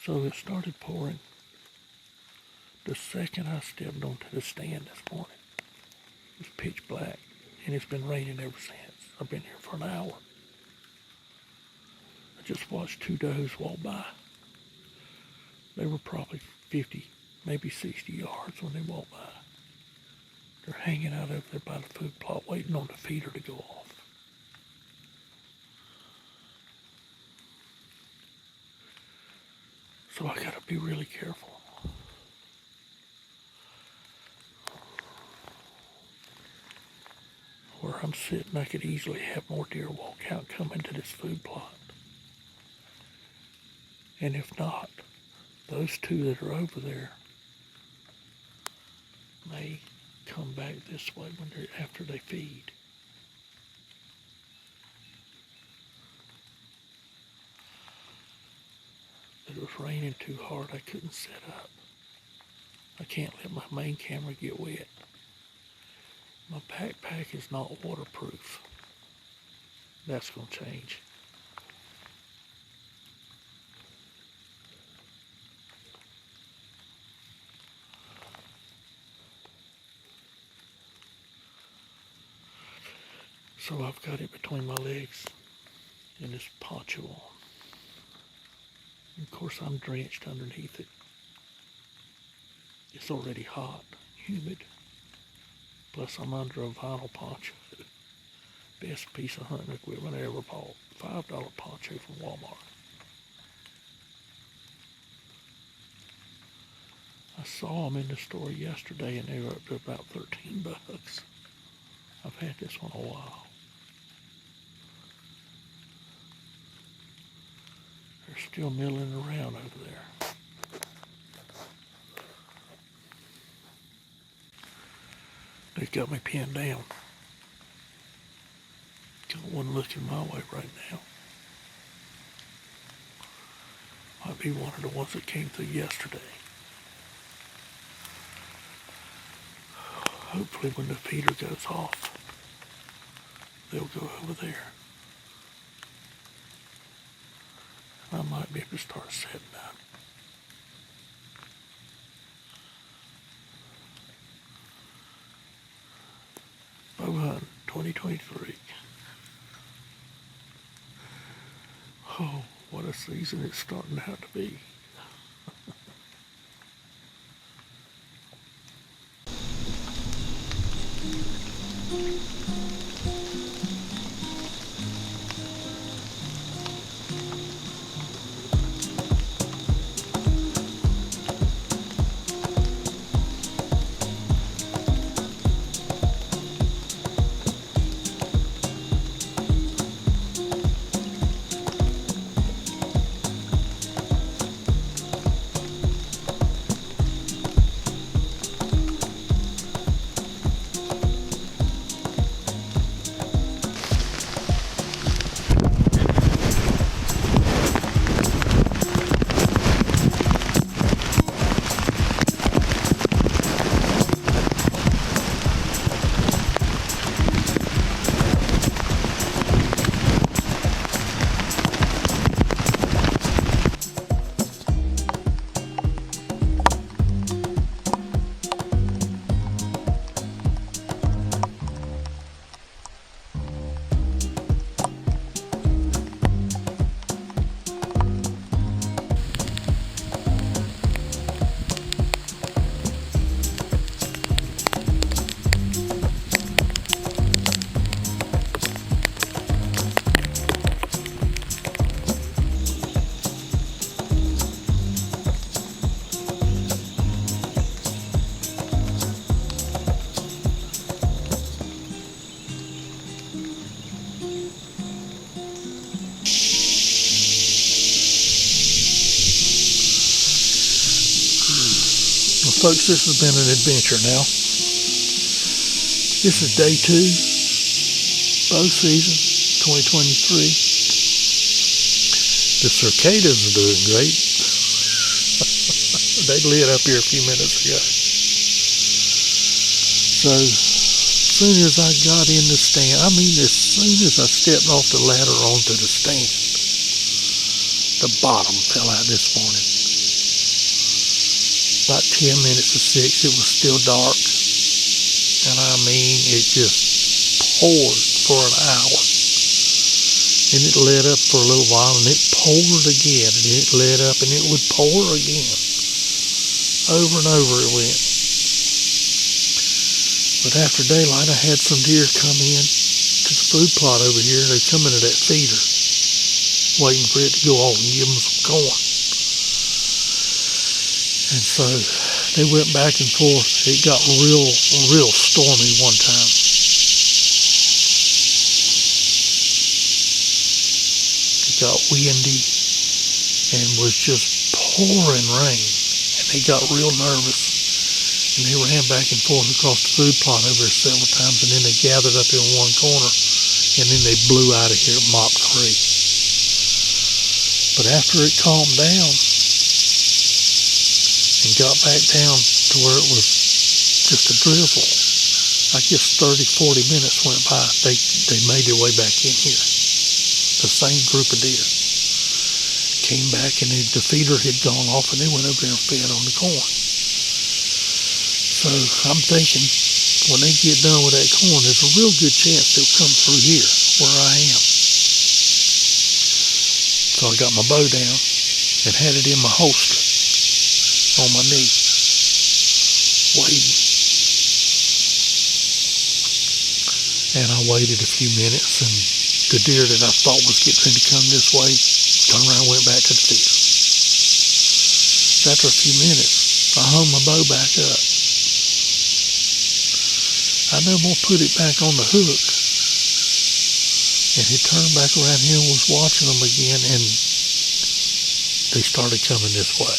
So it started pouring the second I stepped onto the stand this morning. It was pitch black, and it's been raining ever since. I've been here for an hour. I just watched two does walk by. They were probably 50, maybe 60 yards when they walked by. They're hanging out over there by the food plot waiting on the feeder to go off. So I gotta be really careful. Where I'm sitting, I could easily have more deer walk out and come into this food plot. And if not, those two that are over there may come back this way after they feed. It was raining too hard, I couldn't set up. I can't let my main camera get wet. My backpack is not waterproof. That's going to change. So I've got it between my legs and this poncho on. And of course I'm drenched underneath it. It's already hot, humid. Plus I'm under a vinyl poncho. Best piece of hunting equipment I ever bought. $5 poncho from Walmart. I saw them in the store yesterday and they were up to about $13. I've had this one a while. They're still milling around over there. got me pinned down. Got one looking my way right now. Might be one of the ones that came through yesterday. Hopefully when the feeder goes off, they'll go over there. I might be able to start setting up. Bow hunting 2023. Oh, what a season it's starting out to be. Well, folks, this has been an adventure now. This is day 2, bow season, 2023. The cicadas are doing great. They lit up here a few minutes ago. So, as soon as I got in the stand, as soon as I stepped off the ladder onto the stand, the bottom fell out this morning. About 10 minutes to 6, it was still dark. And it just poured for an hour. And it lit up for a little while, and it poured again, and it lit up, and it would pour again. Over and over it went. But after daylight, I had some deer come in to the food plot over here. They come into that feeder, waiting for it to go off and give them some corn. And so they went back and forth. It got real stormy one time. It got windy and was just pouring rain. And they got real nervous. And they ran back and forth across the food plot over there several times. And then they gathered up in one corner. And then they blew out of here at Mach 3. But after it calmed down, and got back down to where it was just a drizzle, I guess 30-40 minutes went by. They made their way back in here. The same group of deer came back, and the feeder had gone off, and they went over there and fed on the corn. So I'm thinking, when they get done with that corn, there's a real good chance they'll come through here where I am. So I got my bow down and had it in my holster on my knee, waiting. And I waited a few minutes, and the deer that I thought was getting ready to come this way turned around and went back to the feeder. After a few minutes, I hung my bow back up. I no more put it back on the hook, and he turned back around here and was watching them again, and they started coming this way.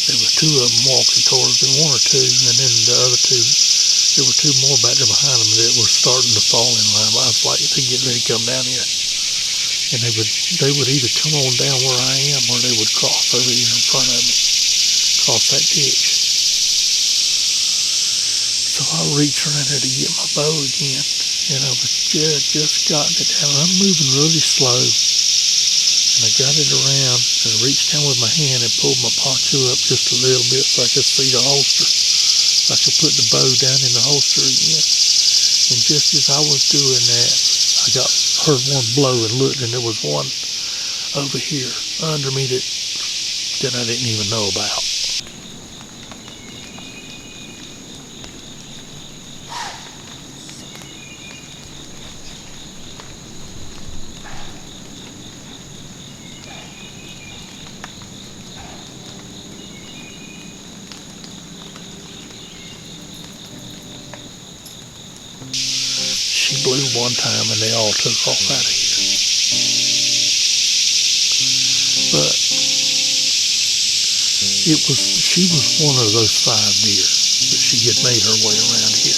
There was 2 of them walking towards me, 1 or 2, and then the other 2 There were two more back there behind them that were starting to fall in line. I was like, they get ready to come down here. And they would either come on down where I am or they would cross over here in front of me, cross that ditch. So I reached around there to get my bow again, and I was just gotten it down. I'm moving really slow, and I got it around and reached down with my hand and pulled my poncho up just a little bit so I could see the holster. So I could put the bow down in the holster again. And just as I was doing that, I heard one blow and looked, and there was one over here under me that I didn't even know about. She blew one time and they all took off out of here. But she was one of those 5 deer that she had made her way around here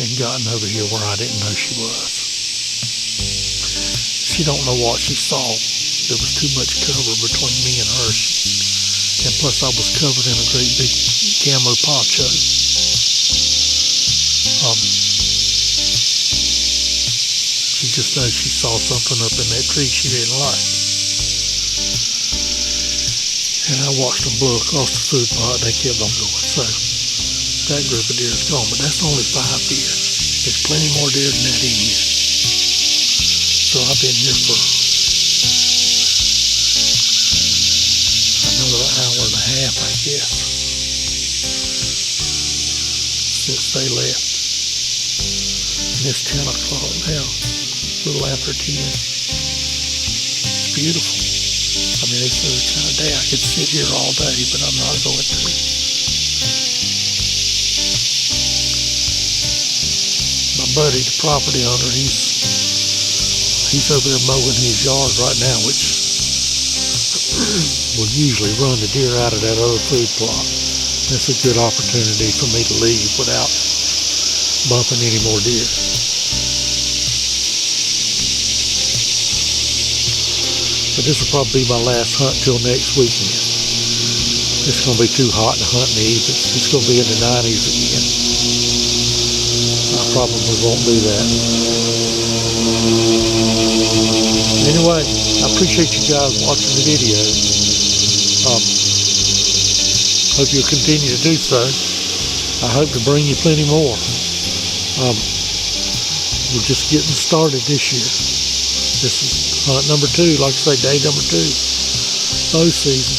and gotten over here where I didn't know she was. She don't know what she saw. There was too much cover between me and her. And plus I was covered in a great big camo poncho. She just knows she saw something up in that tree she didn't like. And I watched them blow across the food plot and they kept on going. So that group of deer is gone, but that's only 5 deer. There's plenty more deer than that in here. So I've been here for another hour and a half, I guess, since they left. And it's 10 o'clock now, a little after 10. It's beautiful. I mean, it's the kind of day I could sit here all day, but I'm not going to. My buddy, the property owner, he's over there mowing his yard right now, which will usually run the deer out of that other food plot. It's a good opportunity for me to leave without bumping any more deer. But this will probably be my last hunt till next weekend. It's going to be too hot to hunt in the evenings. It's going to be in the 90s again. I probably won't do that. Anyway, I appreciate you guys watching the video. Hope you'll continue to do so. I hope to bring you plenty more. We're just getting started this year. This is hunt number 2, like I say, day number 2, bow season.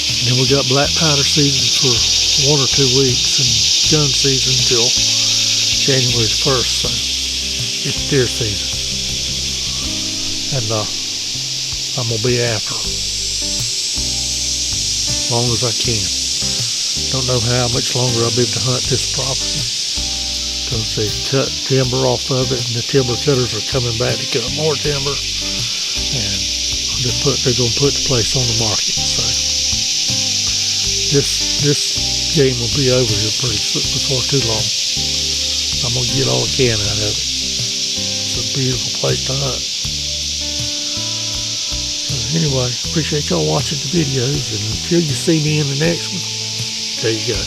And then we got black powder season for 1 or 2 weeks and gun season till January 1st, so it's deer season. And I'm going to be after them as long as I can. Don't know how much longer I'll be able to hunt this property, because they cut timber off of it and the timber cutters are coming back to cut more timber, and they're going to put the place on the market. So this game will be over here pretty soon, before too long. I'm going to get all I can out of it. It's a beautiful place to hunt. So anyway, appreciate y'all watching the videos, and until you see me in the next one, there you go.